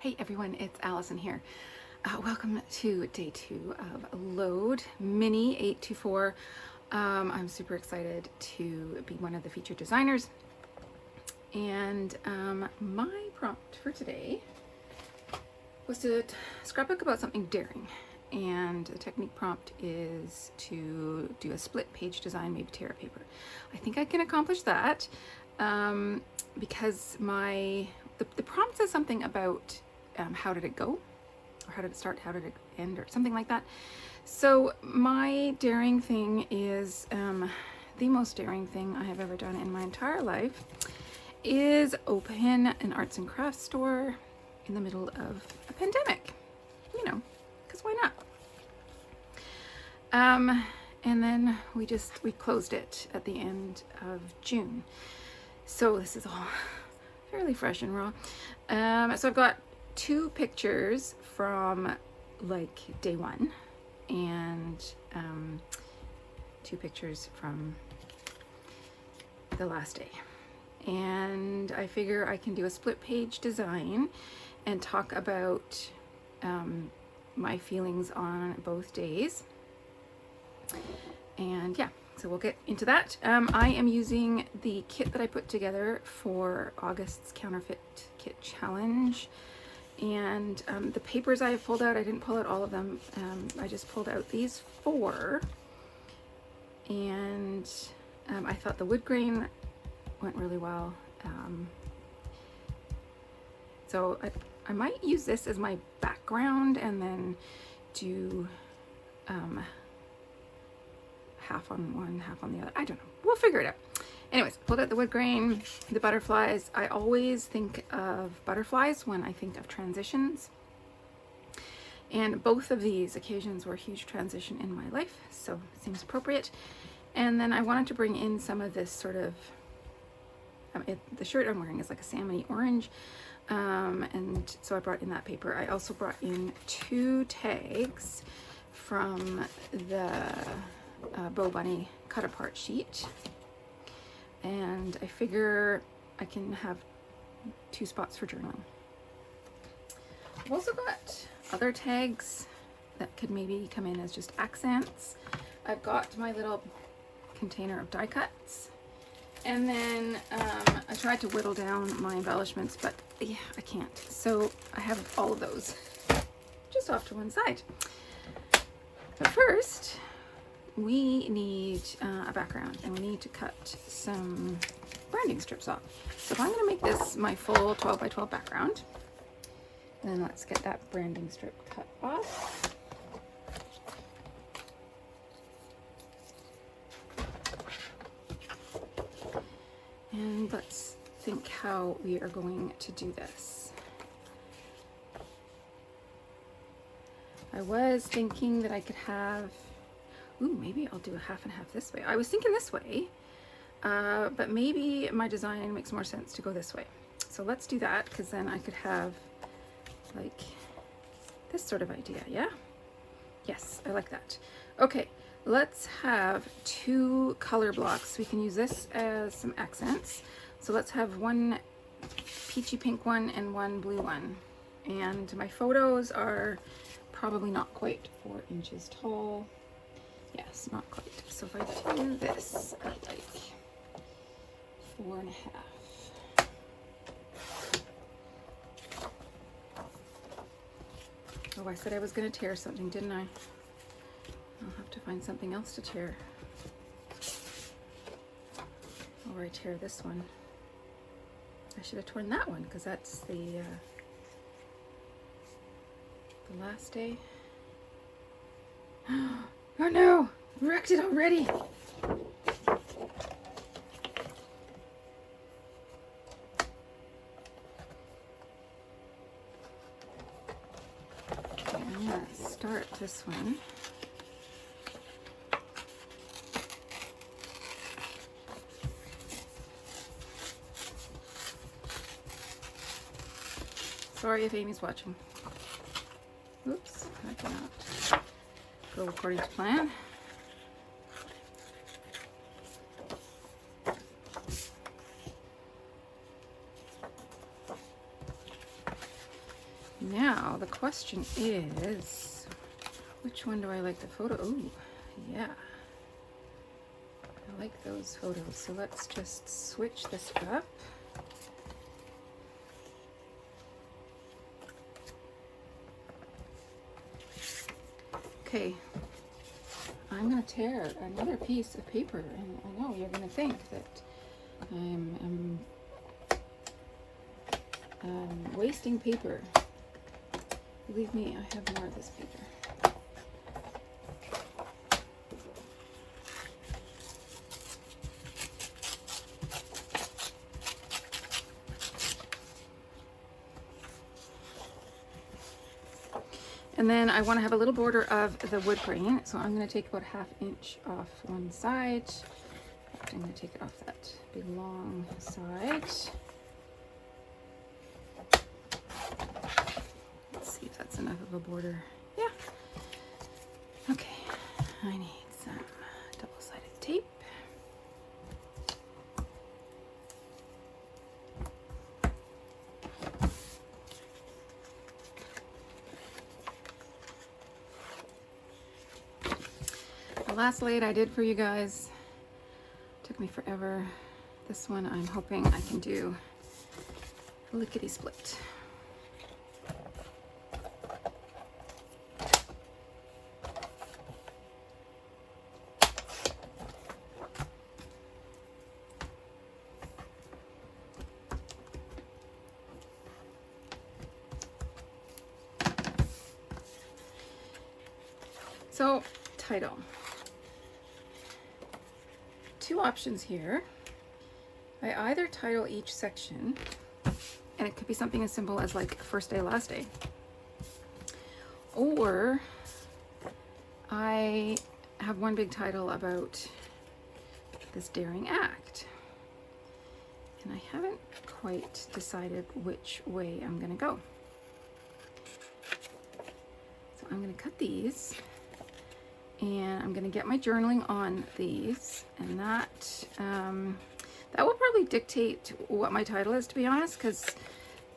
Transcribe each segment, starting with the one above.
Hey everyone, it's Allison here. Welcome to day 2 of Load Mini 824. I'm super excited to be one of the featured designers. And my prompt for today was to scrapbook about something daring. And the technique prompt is to do a split page design, maybe tear paper. I think I can accomplish that because the prompt says something about how did it go, or how did it start, how did it end, or something like that. So my daring thing is the most daring thing I have ever done in my entire life is open an arts and crafts store in the middle of a pandemic, you know, because why not? And then we closed it at the end of June. So this is all fairly fresh and raw. So I've got 2 pictures from like day 1 and 2 pictures from the last day. And I figure I can do a split page design and talk about my feelings on both days. And yeah, so we'll get into that. I am using the kit that I put together for August's Counterfeit Kit Challenge. And the papers I have pulled out, I didn't pull out all of them. I just pulled out these 4. And I thought the wood grain went really well. So I might use this as my background and then do half on one, half on the other. I don't know. We'll figure it out. Anyways, pulled out the wood grain, the butterflies. I always think of butterflies when I think of transitions. And both of these occasions were a huge transition in my life, so it seems appropriate. And then I wanted to bring in some of this sort of, the shirt I'm wearing is like a salmony orange. And so I brought in that paper. I also brought in 2 tags from the Bow Bunny cut apart sheet. And I figure I can have 2 spots for journaling. I've also got other tags that could maybe come in as just accents. I've got my little container of die cuts. And then I tried to whittle down my embellishments, but yeah, I can't. So I have all of those just off to one side. But first, we need a background, and we need to cut some branding strips off. So if I'm going to make this my full 12 by 12 background, then let's get that branding strip cut off. And let's think how we are going to do this. I was thinking that I could have, ooh, maybe I'll do a half and half this way. I was thinking this way, but maybe my design makes more sense to go this way. So let's do that, because then I could have like this sort of idea, yeah? Yes, I like that. Okay, let's have 2 color blocks. We can use this as some accents. So let's have 1 peachy pink one and 1 blue one. And my photos are probably not quite 4 inches tall. Yes, not quite. So if I do this at like 4.5. Oh, I said I was going to tear something, didn't I? I'll have to find something else to tear. Or I tear this one. I should have torn that one because that's the last day. Oh no! Wrecked it already! Okay, I'm gonna start this one. Sorry if Amy's watching. Oops, that did not go according to plan. Now the question is, which one do I like the photo? Oh, yeah. I like those photos. So let's just switch this up. Okay, I'm gonna tear another piece of paper, and I know you're gonna think that I'm wasting paper. Believe me, I have more of this paper. And then I want to have a little border of the wood grain, so I'm going to take about 1/2 inch off one side. I'm going to take it off that big long side. Let's see if that's enough of a border. Yeah. Okay, I need some double-sided tape. The last layout I did for you guys took me forever. This one I'm hoping I can do lickety split. So, title. 2 options here. I either title each section, and it could be something as simple as like first day, last day, or I have one big title about this daring act, and I haven't quite decided which way I'm gonna go. So I'm gonna cut these, and I'm gonna get my journaling on these, and that will probably dictate what my title is, to be honest, because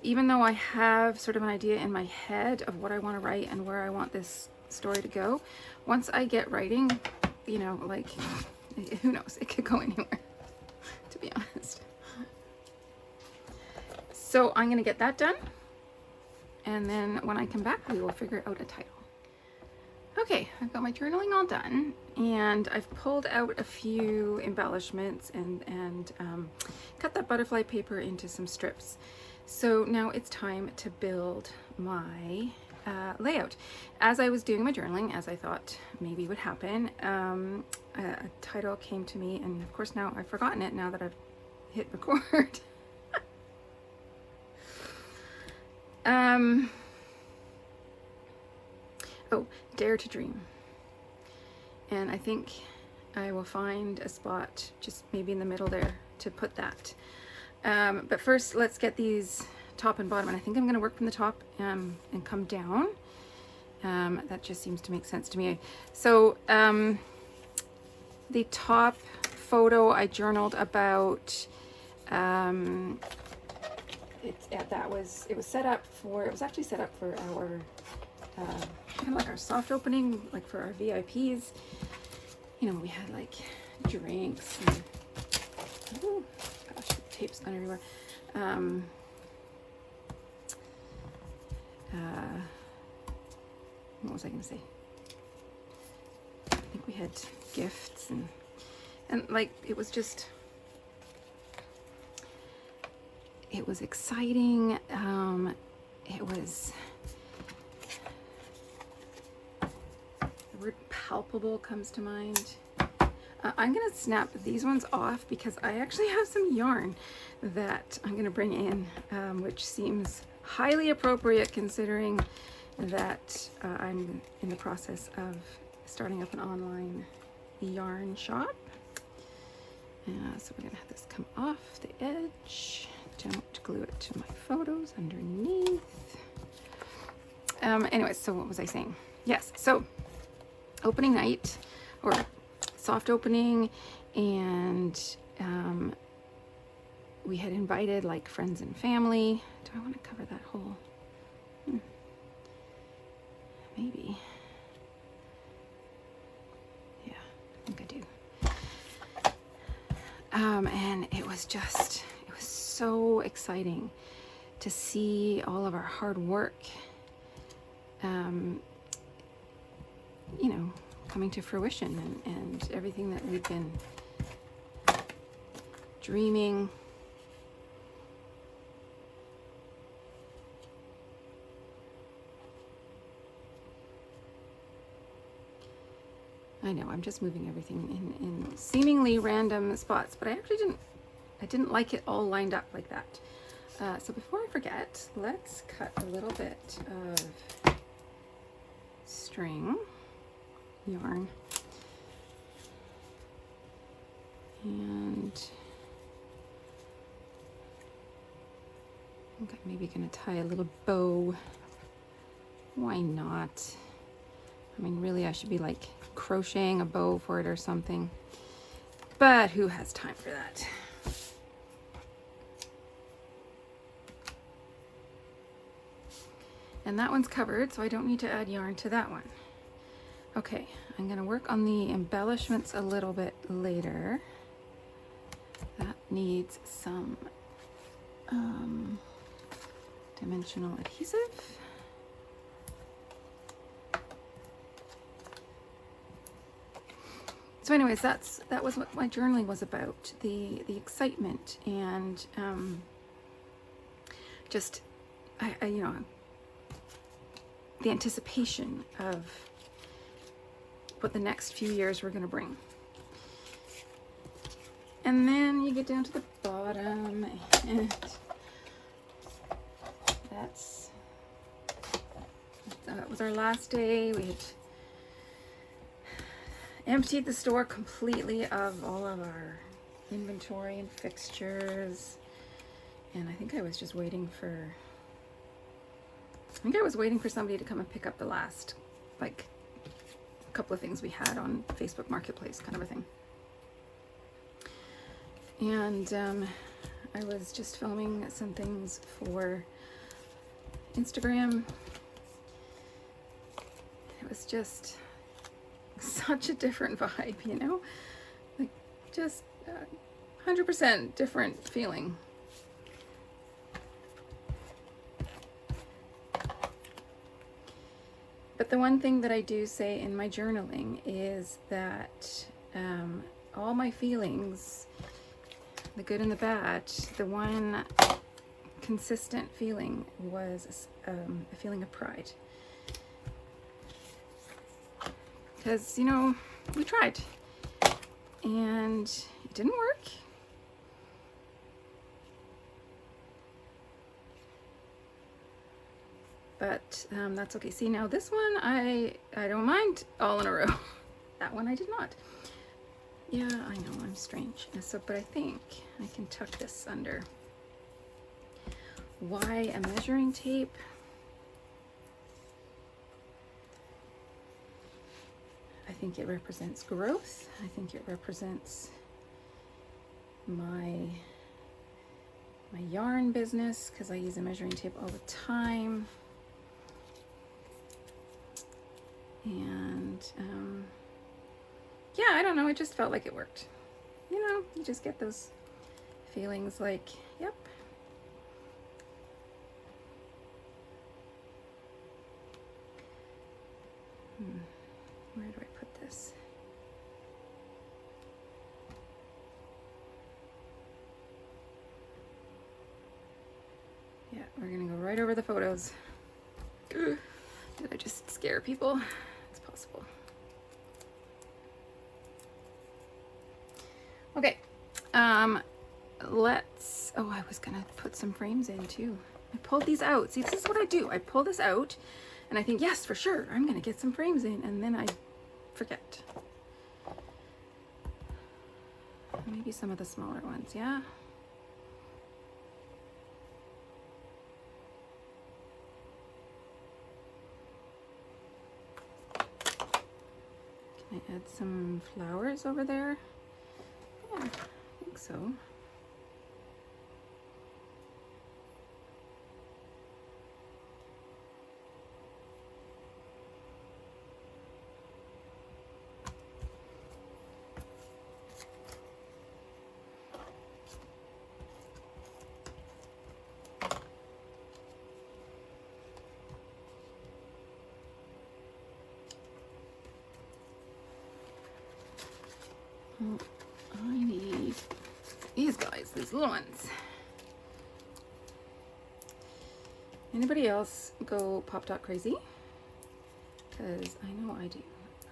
even though I have sort of an idea in my head of what I want to write and where I want this story to go, once I get writing, you know, like, who knows, it could go anywhere, to be honest. So I'm gonna get that done, and then when I come back, we will figure out a title. Okay, I've got my journaling all done, and I've pulled out a few embellishments and cut that butterfly paper into some strips. So now it's time to build my layout. As I was doing my journaling, as I thought maybe would happen, a title came to me, and of course now I've forgotten it now that I've hit record. Oh, Dare to Dream. And I think I will find a spot just maybe in the middle there to put that. But first, let's get these top and bottom. And I think I'm going to work from the top and come down. That just seems to make sense to me. So the top photo I journaled about. It was set up for. It was actually set up for our. Kind of like our soft opening, like for our VIPs. You know, we had like drinks and, oh gosh, tape's gone everywhere. What was I going to say? I think we had gifts and like it was just, it was exciting. It was. The word palpable comes to mind. I'm gonna snap these ones off because I actually have some yarn that I'm gonna bring in, which seems highly appropriate considering that I'm in the process of starting up an online yarn shop. So we're gonna have this come off the edge. Don't glue it to my photos underneath. Anyways, so what was I saying? Yes, so opening night, or soft opening, and we had invited like friends and family. Do I want to cover that whole? maybe. Yeah, I think I do. And it was so exciting to see all of our hard work, you know, coming to fruition, and everything that we've been dreaming. I know, I'm just moving everything in seemingly random spots, but I actually didn't like it all lined up like that. So before I forget, let's cut a little bit of string, yarn, and I think I'm maybe gonna tie a little bow. Why not? I mean, really, I should be like crocheting a bow for it or something, but who has time for that? And that one's covered, so I don't need to add yarn to that one. Okay, I'm gonna work on the embellishments a little bit later. That needs some dimensional adhesive. So anyways, that was what my journaling was about, the excitement and just I you know, the anticipation of what the next few years were going to bring. And then you get down to the bottom, and that was our last day. We had emptied the store completely of all of our inventory and fixtures, and I think I was just waiting for somebody to come and pick up the last, like, couple of things we had on Facebook Marketplace, kind of a thing. And I was just filming some things for Instagram. It was just such a different vibe, you know, like just 100% different feeling. But the one thing that I do say in my journaling is that all my feelings, the good and the bad, the one consistent feeling was a feeling of pride. Because, you know, we tried and it didn't work. But that's okay. See, now this one, I don't mind all in a row. That one I did not. Yeah, I know, I'm strange. So, but I think I can tuck this under. Why a measuring tape? I think it represents growth. I think it represents my yarn business, because I use a measuring tape all the time. And yeah, I don't know, it just felt like it worked. You know, you just get those feelings like, yep. Where do I put this? Yeah, we're gonna go right over the photos. Did I just scare people? It's possible. Okay, let's, oh, I was gonna put some frames in too. I pulled these out. See, this is what I do. I pull this out and I think, yes, for sure, I'm gonna get some frames in, and then I forget. Maybe some of the smaller ones, yeah? Can I add some flowers over there? Yeah, I think so. these little ones. Anybody else go pop dot crazy? Because I know I do.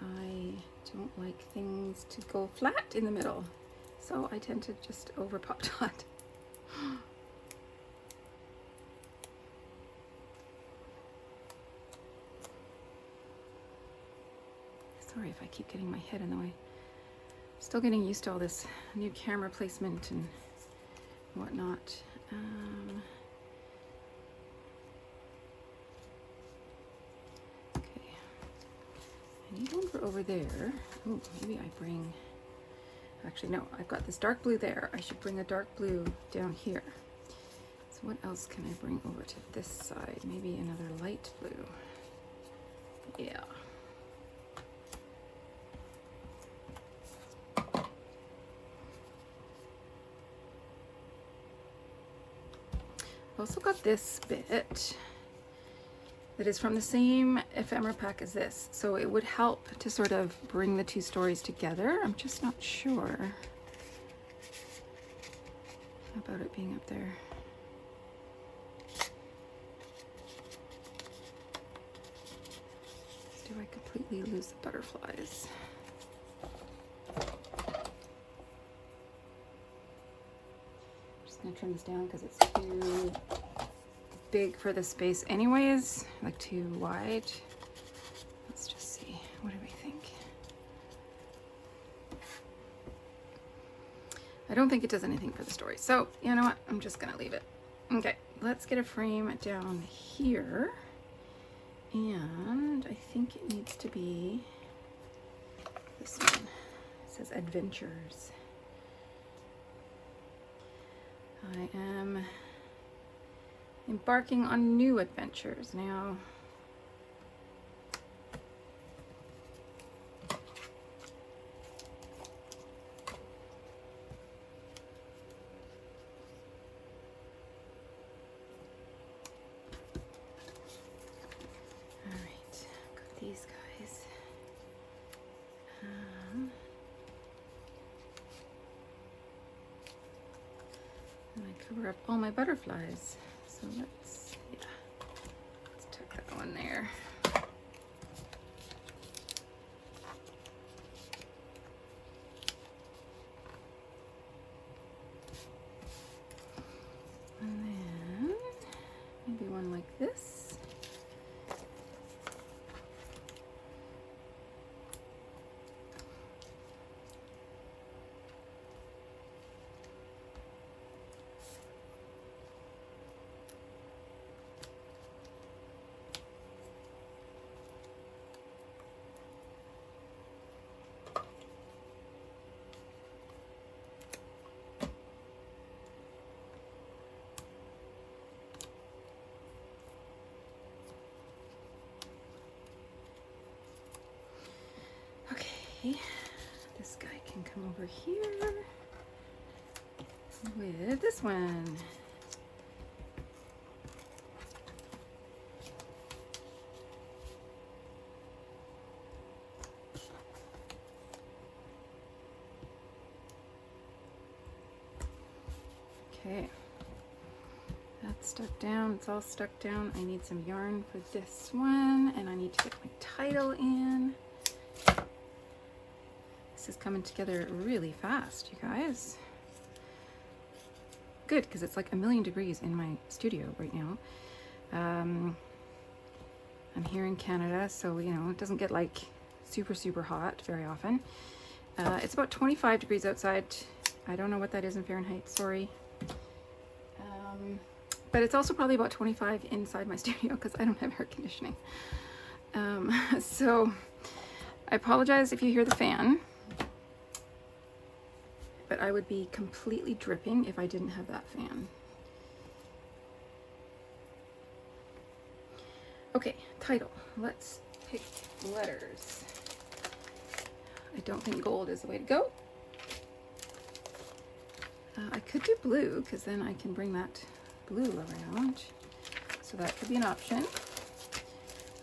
I don't like things to go flat in the middle, so I tend to just over pop dot. Sorry if I keep getting my head in the way. Still getting used to all this new camera placement and whatnot. Okay, I need one for over there. Oh, maybe I bring, actually no, I've got this dark blue there. I should bring a dark blue down here. So what else can I bring over to this side? Maybe another light blue. Yeah. I've also got this bit that is from the same ephemera pack as this, so it would help to sort of bring the two stories together. I'm just not sure about it being up there. Do I completely lose the butterflies? I'm gonna trim this down because it's too big for the space anyways, like too wide. Let's just see, what do we think? I don't think it does anything for the story, so you know what, I'm just gonna leave it. Okay, let's get a frame down here, and I think it needs to be this one. It says Adventures. I am embarking on new adventures now. All right, got these guys. And I cover up all my butterflies. So let's tuck that one there. And then maybe one like this. This guy can come over here with this one. Okay, that's stuck down. It's all stuck down. I need some yarn for this one, and I need to get my title in. This is coming together really fast, you guys. Good, because it's like 1,000,000 degrees in my studio right now. I'm here in Canada, so you know it doesn't get like super hot very often. It's about 25 degrees outside. I don't know what that is in Fahrenheit, sorry. But it's also probably about 25 inside my studio because I don't have air conditioning. So I apologize if you hear the fan. But I would be completely dripping if I didn't have that fan. Okay, title. Let's pick letters. I don't think gold is the way to go. I could do blue because then I can bring that blue around. So that could be an option.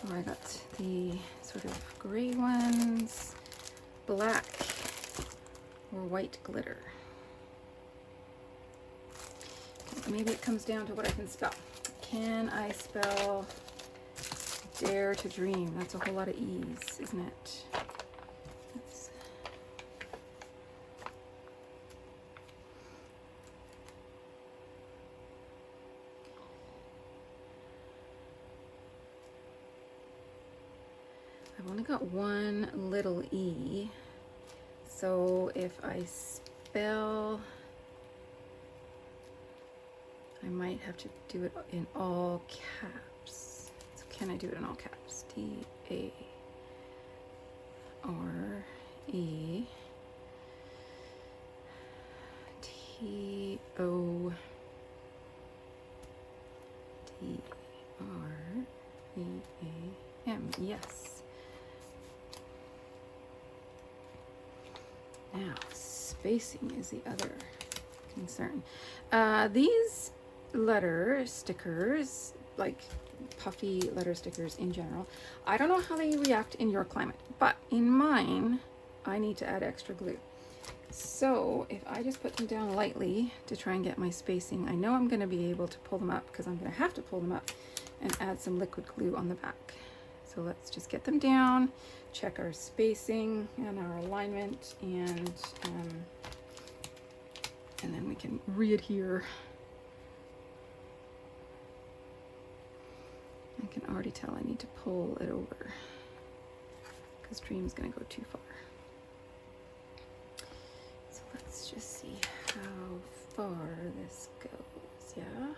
Or I got the sort of gray ones, black, or white glitter. maybe it comes down to what I can spell. Can I spell dare to dream? That's a whole lot of E's, isn't it? Let's, I've only got one little E, so if I spell, I might have to do it in all caps. So can I do it in all caps? D-A-R-E T-O-D-R-E-A-M. Yes. Now, spacing is the other concern. These letter stickers, like puffy letter stickers in general, I don't know how they react in your climate, but in mine, I need to add extra glue. So if I just put them down lightly to try and get my spacing, I know I'm going to be able to pull them up, because I'm going to have to pull them up and add some liquid glue on the back. So let's just get them down, check our spacing and our alignment, and then we can re-adhere. I can already tell I need to pull it over because Dream's gonna go too far. So let's just see how far this goes, yeah?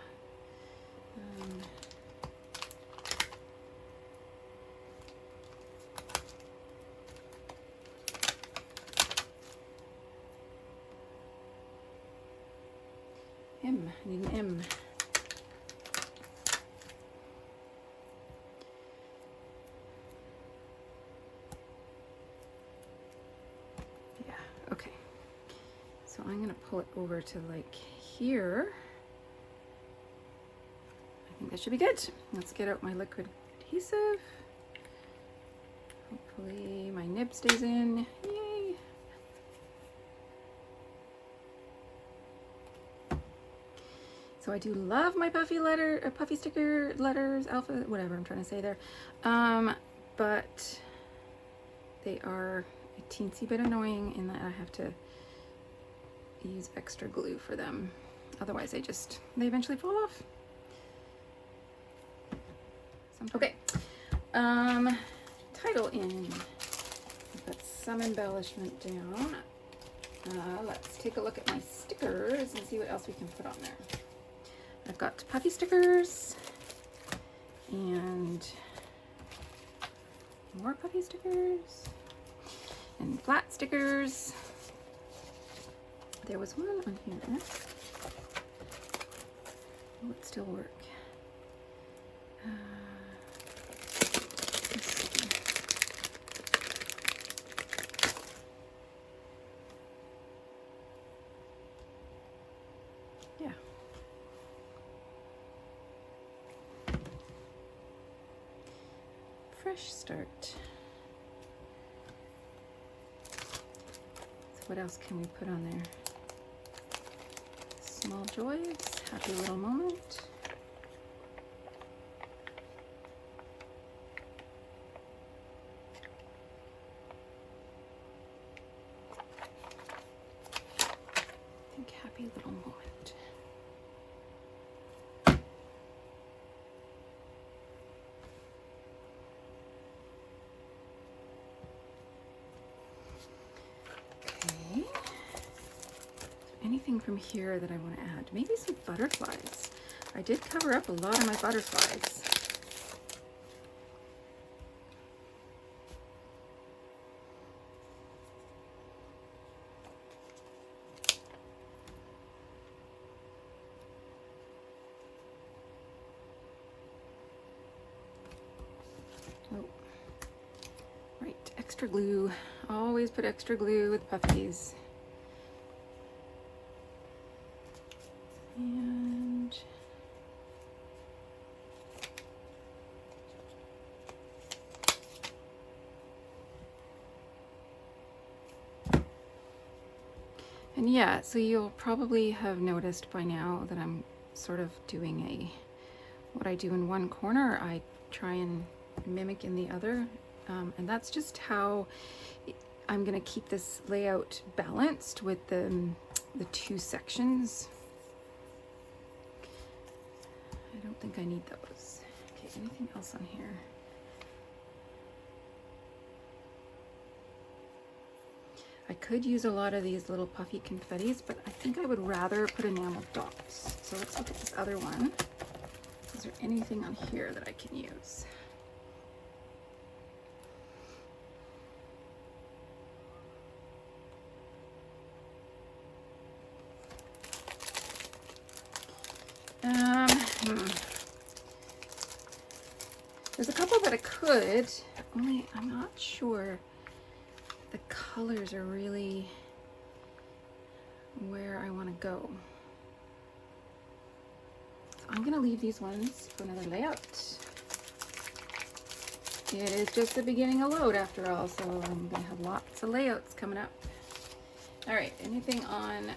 M, I need an M. Yeah, okay. So I'm gonna pull it over to like here. I think that should be good. Let's get out my liquid adhesive. Hopefully my nib stays in. Yay! So I do love my puffy sticker letters, alphabet, whatever I'm trying to say there. But they are a teensy bit annoying in that I have to use extra glue for them. Otherwise they eventually fall off. Okay, title in. Put some embellishment down. Let's take a look at my stickers and see what else we can put on there. I've got puffy stickers and more puffy stickers and flat stickers. There was one on here. Will it still work? Yeah. Fresh start. So what else can we put on there? Small joys, happy little moment. I think happy little moment. Anything from here that I want to add? Maybe some butterflies. I did cover up a lot of my butterflies. Oh, right, extra glue. Always put extra glue with puffies. And yeah, so you'll probably have noticed by now that I'm sort of doing what I do in one corner, I try and mimic in the other. And that's just how I'm gonna keep this layout balanced with the two sections. I don't think I need those. Okay, anything else on here? I could use a lot of these little puffy confettis, but I think I would rather put enamel dots. So let's look at this other one. Is there anything on here that I can use? There's a couple that I could, only I'm not sure the colors are really where I want to go. So I'm going to leave these ones for another layout. It is just the beginning of load after all, so I'm going to have lots of layouts coming up. All right, anything on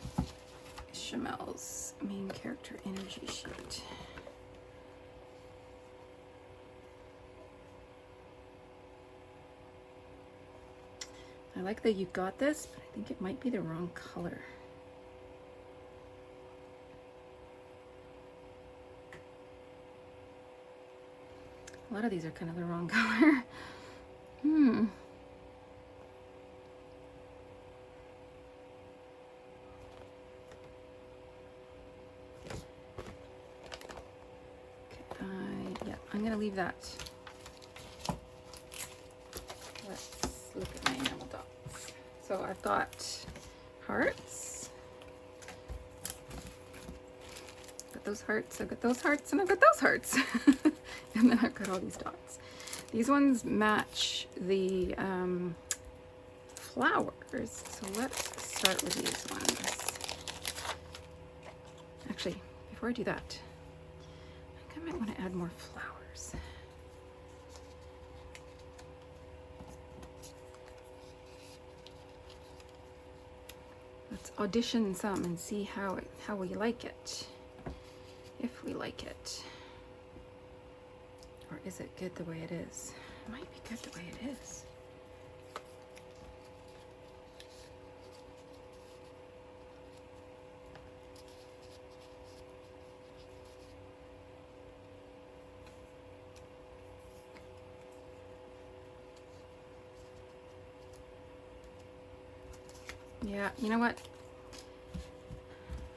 Chamel's main character energy sheet? I like that you got this, but I think it might be the wrong color. A lot of these are kind of the wrong color. Yeah, I'm gonna leave that. Let's look at my enamel dots. So I've got hearts. Got those hearts, I've got those hearts, and I've got those hearts. And then I've got all these dots. These ones match the flowers. So let's start with these ones. Actually, before I do that, I think I might want to add more flowers. Let's audition some and see how we like it. If we like it. Or is it good the way it is? It might be good the way it is. Yeah, you know what?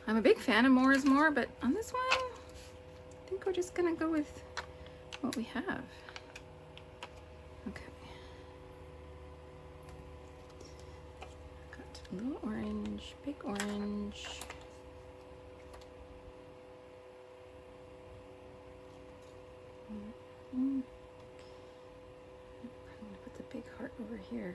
I'm a big fan of more is more, but on this one, I think we're just gonna go with what we have. Okay. Got a little orange, big orange. I'm gonna put the big heart over here.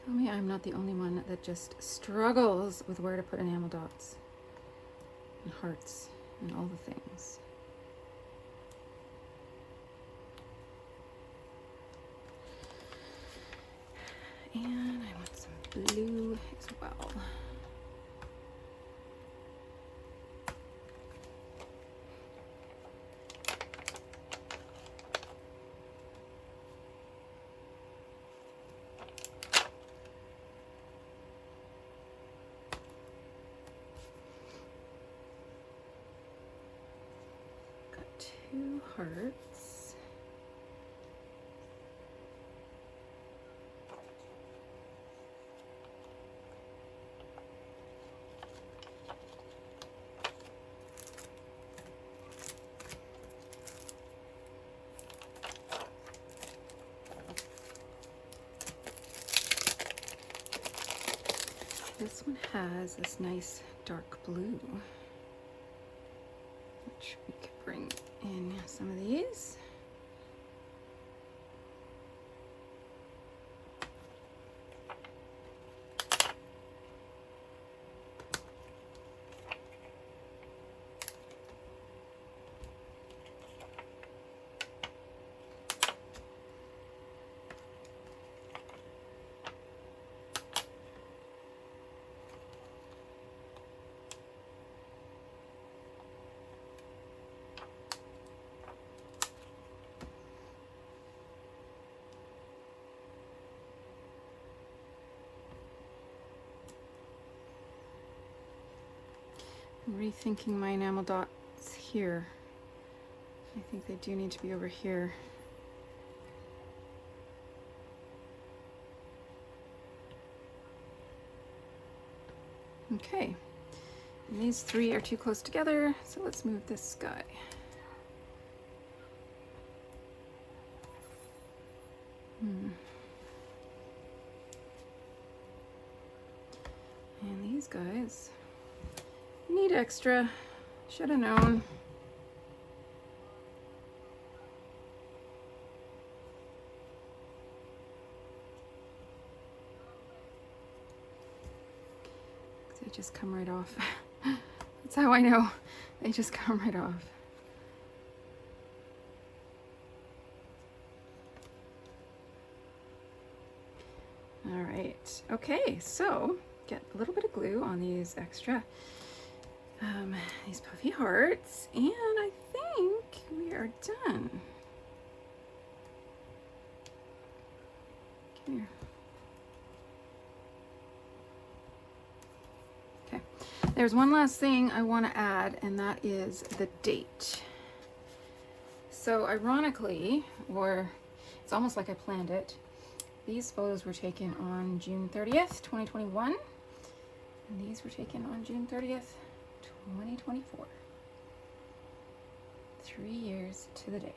Tell me I'm not the only one that just struggles with where to put enamel dots and hearts and all the things. And I want some blue as well. Two hearts. This one has this nice dark blue. which we could bring in some of these. I'm rethinking my enamel dots here. I think they do need to be over here. Okay, and these three are too close together, so let's move this guy. And these guys need extra. Should have known. They just come right off. That's how I know. They just come right off. All right. Okay, so get a little bit of glue on these extra, these puffy hearts, and I think we are done. Come here. Okay, there's one last thing I want to add, and that is the date. So ironically, or it's almost like I planned it, these photos were taken on June 30th, 2021, and these were taken on June 30th, 2024. 3 years to the day.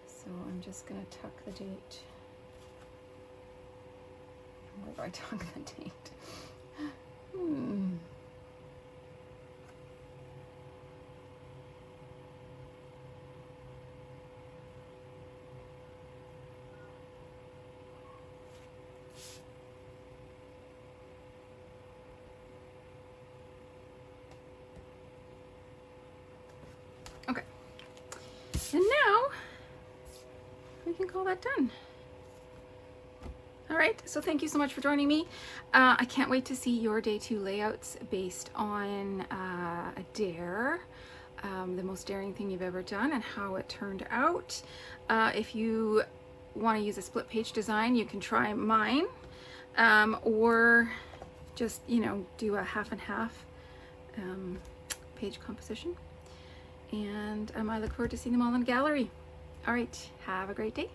So I'm just going to tuck the date. Where do I tuck the date? Okay. And now we can call that done. All right, so thank you so much for joining me. I can't wait to see your day 2 layouts based on a dare, the most daring thing you've ever done and how it turned out. If you want to use a split page design, you can try mine, or just, you know, do a half and half page composition. And I look forward to seeing them all in the gallery. All right, have a great day.